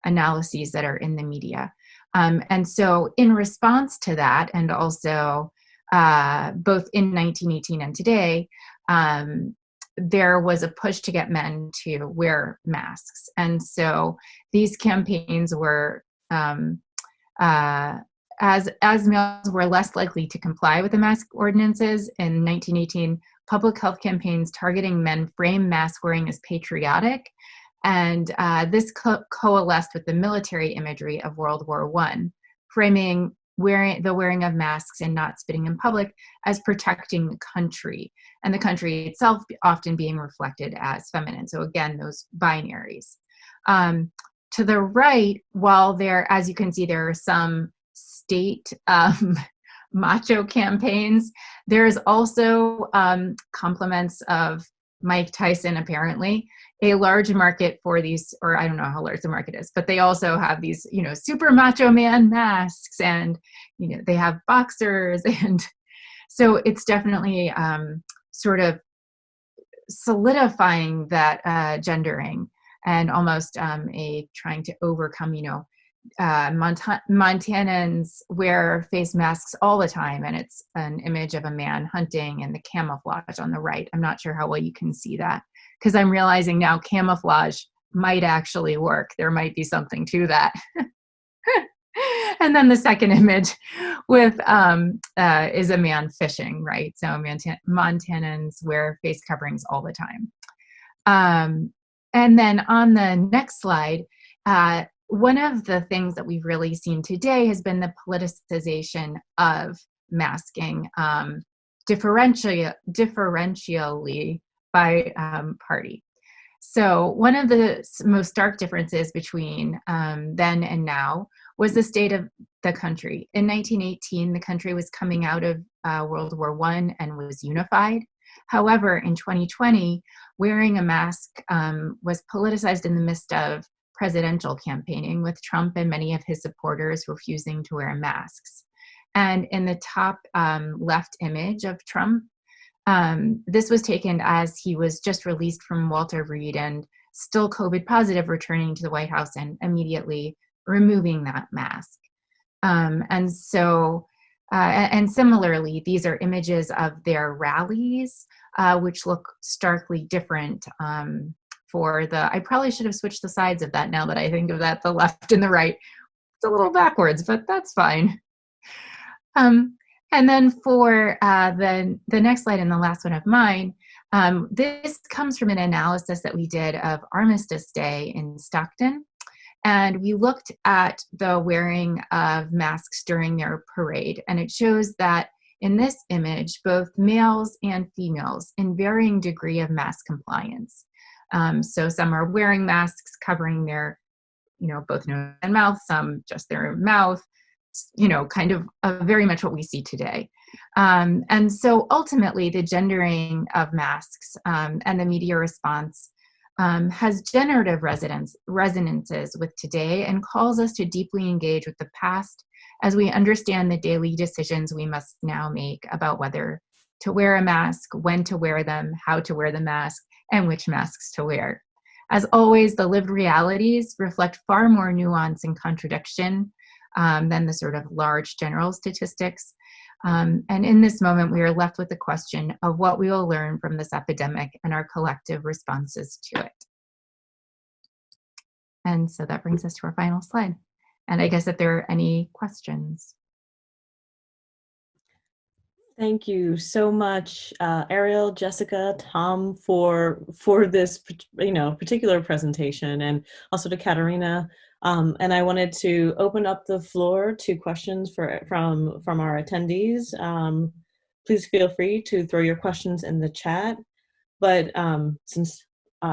analyses that are in the media. And so in response to that, and also both in 1918 and today, there was a push to get men to wear masks. And so these campaigns were, as males were less likely to comply with the mask ordinances in 1918, public health campaigns targeting men frame mask wearing as patriotic. And this coalesced with the military imagery of World War I, framing wearing of masks and not spitting in public as protecting the country, and the country itself often being reflected as feminine. So again, those binaries. To the right, while there, as you can see, there are some state macho campaigns, there's also compliments of Mike Tyson, apparently, a large market for these, or I don't know how large the market is, but they also have these, super macho man masks, and, they have boxers. And so it's definitely sort of solidifying that gendering, and almost a trying to overcome, Montanans wear face masks all the time, and it's an image of a man hunting and the camouflage on the right. I'm not sure how well you can see that, because I'm realizing now camouflage might actually work. There might be something to that. And then the second image with is a man fishing, right? So Montanans wear face coverings all the time. And then on the next slide, one of the things that we've really seen today has been the politicization of masking, differentially by party. So one of the most stark differences between then and now was the state of the country. In 1918, the country was coming out of World War I and was unified. However, in 2020, wearing a mask was politicized in the midst of presidential campaigning, with Trump and many of his supporters refusing to wear masks. And in the top left image of Trump, this was taken as he was just released from Walter Reed and still COVID positive, returning to the White House and immediately removing that mask. And similarly, these are images of their rallies, which look starkly different I probably should have switched the sides of that now that I think of that, the left and the right. It's a little backwards, but that's fine. And then for the next slide and the last one of mine, this comes from an analysis that we did of Armistice Day in Stockton. And we looked at the wearing of masks during their parade. And it shows that in this image, both males and females in varying degree of mask compliance. So some are wearing masks covering their, both nose and mouth, some just their mouth, kind of very much what we see today. And so ultimately the gendering of masks and the media response has generative resonances with today, and calls us to deeply engage with the past as we understand the daily decisions we must now make about whether to wear a mask, when to wear them, how to wear the mask, and which masks to wear. As always, the lived realities reflect far more nuance and contradiction than the sort of large general statistics. And in this moment, we are left with the question of what we will learn from this epidemic and our collective responses to it. And so that brings us to our final slide. And I guess if there are any questions. Thank you so much, Ariel, Jessica, Tom, for this particular presentation, and also to Caterina. And I wanted to open up the floor to questions from our attendees. Please feel free to throw your questions in the chat. But since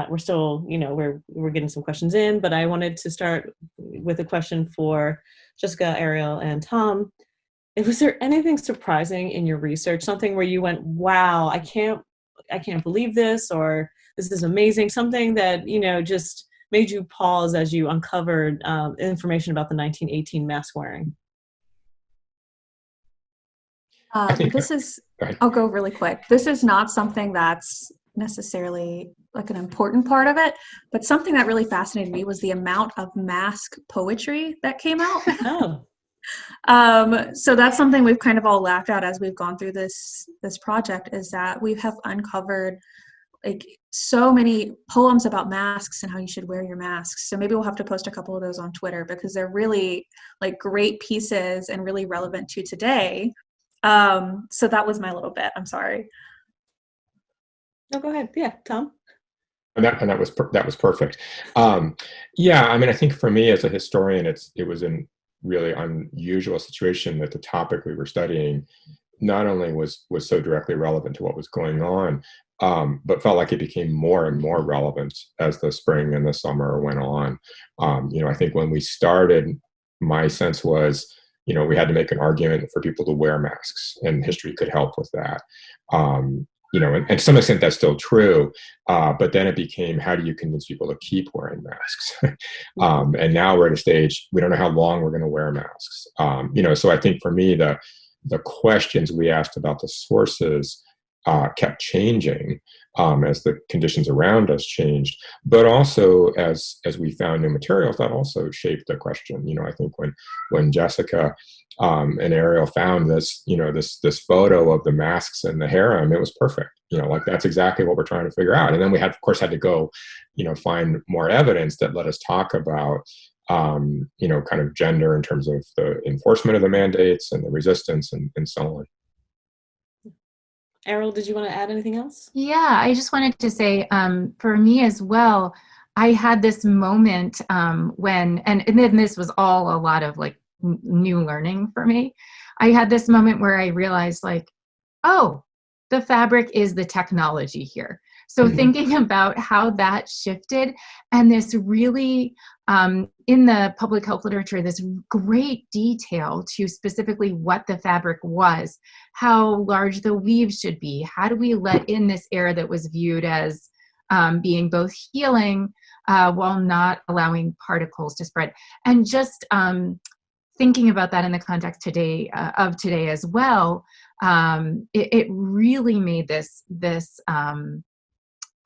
we're still, we're getting some questions in, but I wanted to start with a question for Jessica, Ariel, and Tom. Was there anything surprising in your research, something where you went, wow, I can't believe this, or this is amazing, something that, just made you pause as you uncovered information about the 1918 mask wearing? I'll go really quick. This is not something that's necessarily like an important part of it, but something that really fascinated me was the amount of mask poetry that came out. Oh. So that's something we've kind of all laughed at as we've gone through this project, is that we have uncovered like so many poems about masks and how you should wear your masks. So maybe we'll have to post a couple of those on Twitter, because they're really like great pieces and really relevant to today. So that was my little bit. I'm sorry. No, go ahead. Yeah, Tom. And that was perfect. Yeah, I mean, I think for me as a historian, it was really unusual situation that the topic we were studying not only was so directly relevant to what was going on, but felt like it became more and more relevant as the spring and the summer went on. I think when we started, my sense was, we had to make an argument for people to wear masks, and history could help with that. And to some extent that's still true, but then it became, how do you convince people to keep wearing masks? And now we're at a stage, we don't know how long we're going to wear masks. So I think for me, the questions we asked about the sources kept changing as the conditions around us changed, but also as we found new materials, that also shaped the question. I think when Jessica and Ariel found this photo of the masks and the harem, it was perfect. Like that's exactly what we're trying to figure out. And then we of course had to go, find more evidence that let us talk about kind of gender in terms of the enforcement of the mandates and the resistance and so on. Ariel, did you want to add anything else? Yeah, I just wanted to say, for me as well, I had this moment when, and then this was all a lot of like new learning for me. I had this moment where I realized like, oh, the fabric is the technology here. So thinking about how that shifted, and this really, in the public health literature, this great detail to specifically what the fabric was, how large the weave should be, how do we let in this air that was viewed as being both healing while not allowing particles to spread. And just thinking about that in the context today as well, it really made this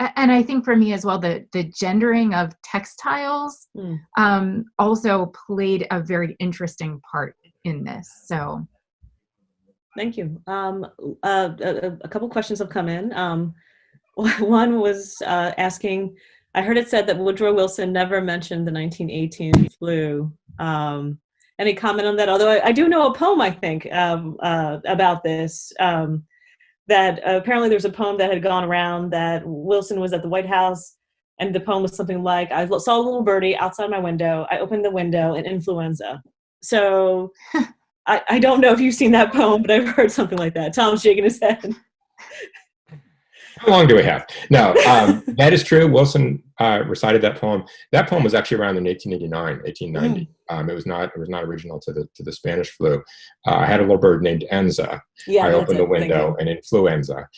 and I think for me as well, the gendering of textiles also played a very interesting part in this. So, thank you. A couple questions have come in. One was asking, I heard it said that Woodrow Wilson never mentioned the 1918 flu. Any comment on that? Although I do know a poem, I think, about this. That apparently there's a poem that had gone around that Wilson was at the White House, and the poem was something like, I saw a little birdie outside my window, I opened the window, and influenza. So I don't know if you've seen that poem, but I've heard something like that. Tom's shaking his head. How long do we have? No, that is true. Wilson recited that poem. That poem was actually around in 1889, 1890. It was not original to the Spanish flu. I had a little bird named Enza. Yeah, I opened the window and influenza.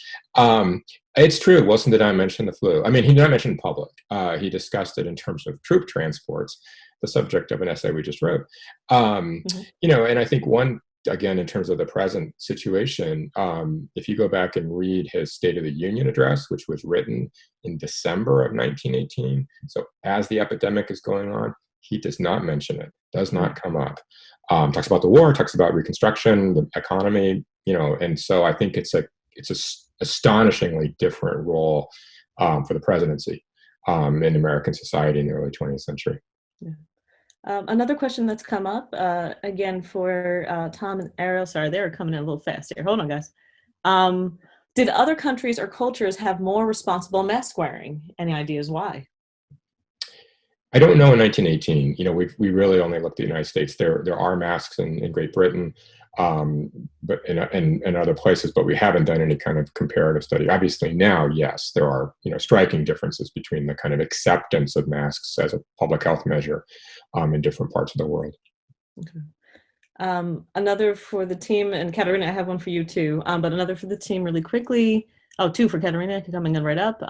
It's true. Wilson did not mention the flu. I mean, he did not mention public. He discussed it in terms of troop transports, the subject of an essay we just wrote. And I think again, in terms of the present situation, if you go back and read his State of the Union address, which was written in December of 1918, so as the epidemic is going on, he does not mention it, does not come up. Talks about the war, talks about Reconstruction, the economy, and so I think it's a astonishingly different role for the presidency in American society in the early 20th century. Yeah. Another question that's come up, again for Tom and Ariel, sorry, they're coming in a little fast here. Hold on, guys. Did other countries or cultures have more responsible mask wearing? Any ideas why? I don't know in 1918. We really only looked at the United States. There are masks in Great Britain, but in other places, but we haven't done any kind of comparative study. Obviously now, yes, there are striking differences between the kind of acceptance of masks as a public health measure in different parts of the world. Okay. Another for the team, and Caterina, I have one for you too, but another for the team really quickly. Oh, two for Caterina, coming in right up.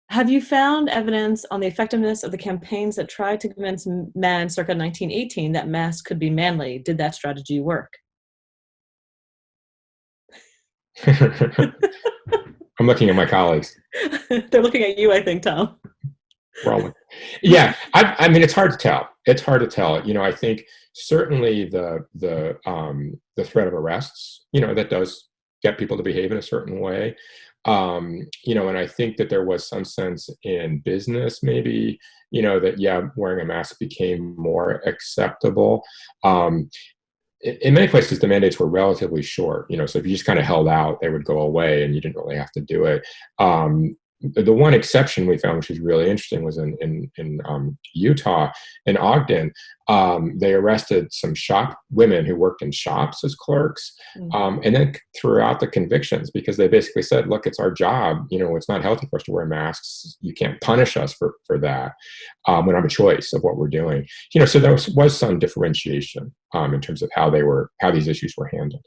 Have you found evidence on the effectiveness of the campaigns that tried to convince men circa 1918 that masks could be manly? Did that strategy work? I'm looking at my colleagues. They're looking at you, I think, Tom. Yeah, I mean, it's hard to tell. It's hard to tell. I think certainly the threat of arrests, that does get people to behave in a certain way. And I think that there was some sense in business, maybe, that, wearing a mask became more acceptable. In many places, the mandates were relatively short, so if you just kind of held out, they would go away and you didn't really have to do it. the one exception we found, which was really interesting, was in Utah, in Ogden. They arrested some shop women who worked in shops as clerks, and then threw out the convictions because they basically said, look, it's our job. It's not healthy for us to wear masks. You can't punish us for that. We don't have a choice of what we're doing. So there was some differentiation in terms of how these issues were handled.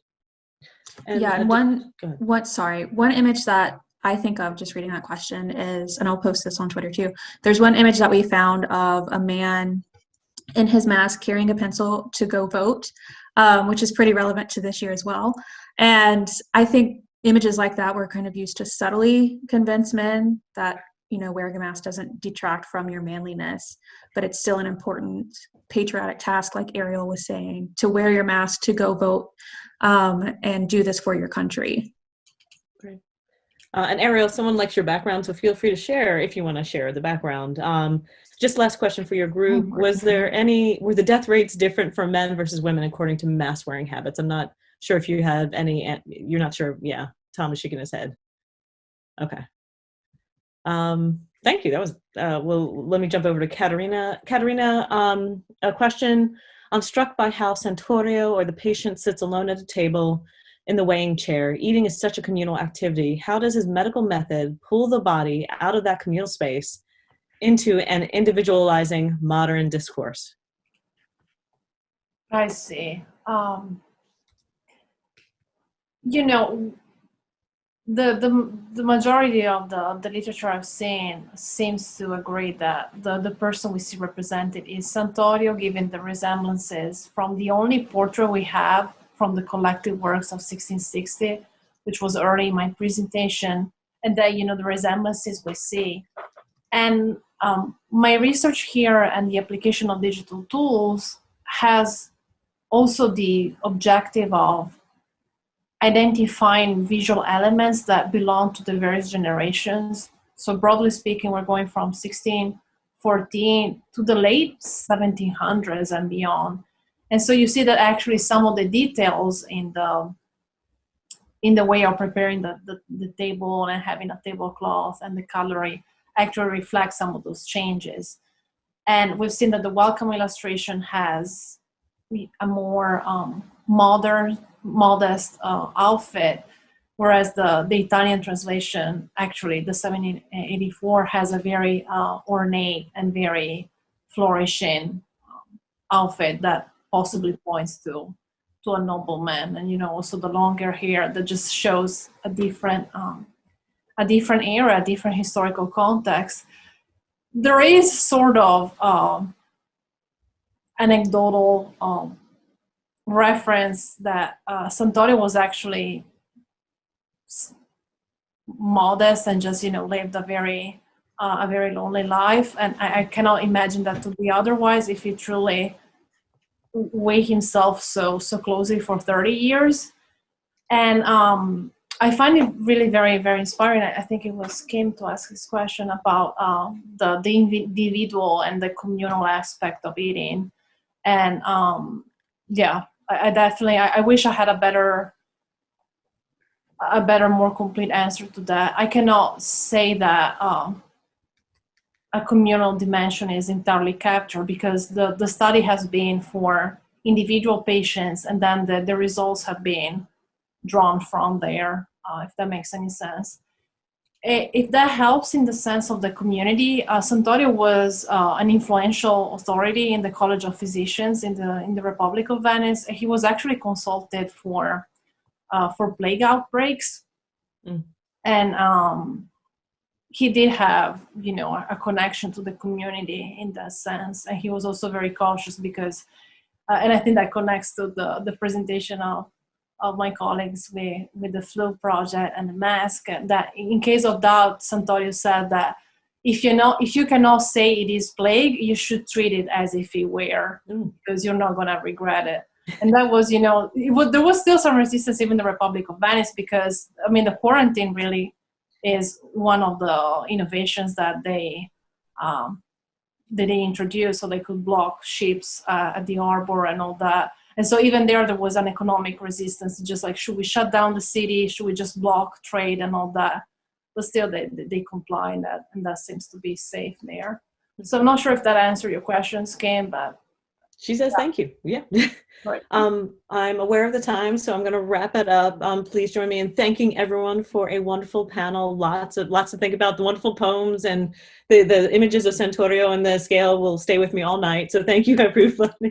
And one image that I think of just reading that question is, and I'll post this on Twitter too, there's one image that we found of a man in his mask carrying a pencil to go vote, which is pretty relevant to this year as well. And I think images like that were kind of used to subtly convince men that, wearing a mask doesn't detract from your manliness, but it's still an important patriotic task, like Ariel was saying, to wear your mask, to go vote, and do this for your country. Great. And Ariel, someone likes your background, so feel free to share if you want to share the background. Just last question for your group. Were the death rates different for men versus women according to mask wearing habits? I'm not sure if you have any, you're not sure. Yeah, Tom is shaking his head. Okay. Thank you. That was, well, let me jump over to Caterina. Caterina, a question. I'm struck by how Santorio, or the patient, sits alone at a table in the weighing chair. Eating is such a communal activity. How does his medical method pull the body out of that communal space into an individualizing modern discourse? I see. The majority of the literature I've seen seems to agree that the person we see represented is Santorio, given the resemblances from the only portrait we have from the collected works of 1660, which was early in my presentation, and that, the resemblances we see. And my research here and the application of digital tools has also the objective of identifying visual elements that belong to the various generations. So broadly speaking, we're going from 1614 to the late 1700s and beyond. And so you see that actually some of the details in the way of preparing the table and having a tablecloth and the cutlery actually reflect some of those changes. And we've seen that the welcome illustration has a more modest outfit, whereas the Italian translation, actually the 1784, has a very ornate and very flourishing outfit that possibly points to a nobleman. And also the longer hair that just shows a different era, a different historical context. There is sort of anecdotal reference that Santorio was actually modest and just lived a very lonely life, and I cannot imagine that to be otherwise if he truly weighed himself so closely for 30 years. And I find it really very, very inspiring. I think it was Kim to ask this question about the individual and the communal aspect of eating. And yeah, I definitely, I wish I had a better, more complete answer to that. I cannot say that a communal dimension is entirely captured, because the study has been for individual patients, and then the results have been drawn from there, if that makes any sense. If that helps in the sense of the community, Santorio was an influential authority in the College of Physicians in the Republic of Venice. He was actually consulted for plague outbreaks, and he did have a connection to the community in that sense. And he was also very cautious because, and I think that connects to the presentation of my colleagues with the flu project and the mask, that in case of doubt, Santorio said that if you cannot say it is plague, you should treat it as if it were, because you're not going to regret it. And that was, there was still some resistance even in the Republic of Venice, because, the quarantine really is one of the innovations that they introduced, so they could block ships at the harbor and all that. And so even there was an economic resistance, just like, should we shut down the city? Should we just block trade and all that? but still they comply, and that seems to be safe there. So I'm not sure if that answered your questions, Kim, but She says thank you. Yeah. right. I'm aware of the time, so I'm going to wrap it up. Please join me in thanking everyone for a wonderful panel. Lots to think about. The wonderful poems and the images of Santorio and the scale will stay with me all night. So thank you, everybody.